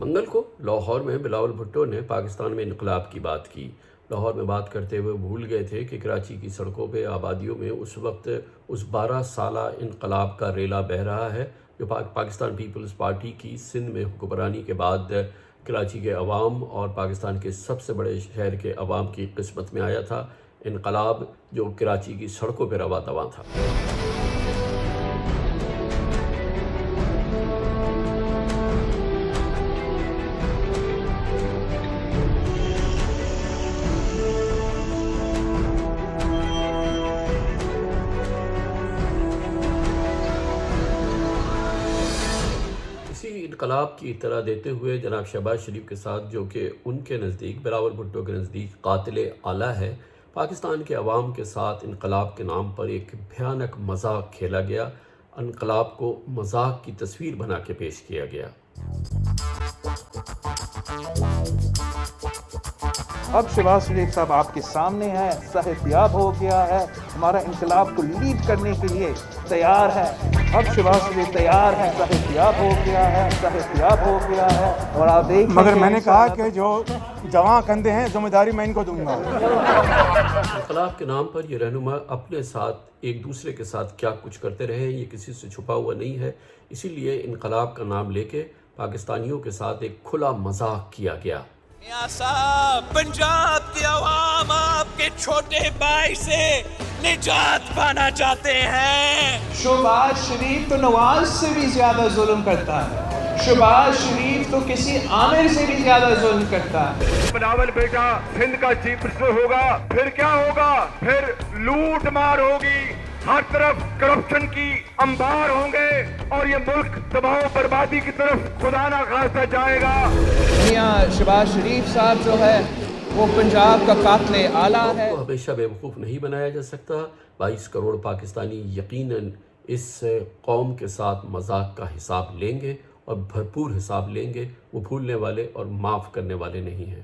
منگل کو لاہور میں بلاول بھٹو نے پاکستان میں انقلاب کی بات کی۔ لاہور میں بات کرتے ہوئے بھول گئے تھے کہ کراچی کی سڑکوں پہ آبادیوں میں اس وقت اس 12 سالہ انقلاب کا ریلا بہہ رہا ہے جو پاکستان پیپلز پارٹی کی سندھ میں حکمرانی کے بعد کراچی کے عوام اور پاکستان کے سب سے بڑے شہر کے عوام کی قسمت میں آیا تھا، انقلاب جو کراچی کی سڑکوں پہ رواں دواں تھا۔ اسی انقلاب کی اطلاع دیتے ہوئے جناب شہباز شریف کے ساتھ، جو کہ ان کے نزدیک بلاول بھٹو کے نزدیک قاتل اعلیٰ ہے، پاکستان کے عوام کے ساتھ انقلاب کے نام پر ایک بھیانک مذاق کھیلا گیا، انقلاب کو مذاق کی تصویر بنا کے پیش کیا گیا۔ اب شہباز شریف صاحب آپ کے سامنے ہیں، صحتیاب ہو گیا ہے، ہمارا انقلاب کو لیڈ کرنے کے لیے تیار ہے۔ اب شہباز شریف تیار ہے، صحتیاب ہو گیا ہے، صحتیاب ہو گیا ہے، اور آپ دیکھ مگر میں نے کہا کہ جو جوان کندھے ہیں ذمہ داری میں ان کو دوں گا۔ انقلاب کے نام پر یہ رہنما اپنے ساتھ ایک دوسرے کے ساتھ کیا کچھ کرتے رہے، یہ کسی سے چھپا ہوا نہیں ہے، اسی لیے انقلاب کا نام لے کے پاکستانیوں کے ساتھ ایک کھلا مذاق کیا گیا۔ میاں صاحب، پنجاب کی عوام آپ کے چھوٹے بھائی سے نجات پانا چاہتے ہیں۔ شہباز شریف تو نواز سے بھی زیادہ ظلم کرتا ہے، شہباز شریف تو کسی عامر سے بھی زیادہ ظلم کرتا ہے۔ بلاول بیٹا سندھ کا چیف منسٹر ہوگا، پھر کیا ہوگا؟ پھر لوٹ مار ہوگی، ہر طرف کرپشن کی انبار ہوں گے اور یہ ملک تباہ و بربادی کی طرف خدا نہ خواستہ جائے گا۔ میاں شہباز شریف صاحب جو ہے وہ پنجاب کا قاتل اعلیٰ ہے۔ کو ہمیشہ بے وقوف نہیں بنایا جا سکتا۔ 22 کروڑ پاکستانی یقیناً اس قوم کے ساتھ مذاق کا حساب لیں گے اور بھرپور حساب لیں گے، وہ بھولنے والے اور معاف کرنے والے نہیں ہیں۔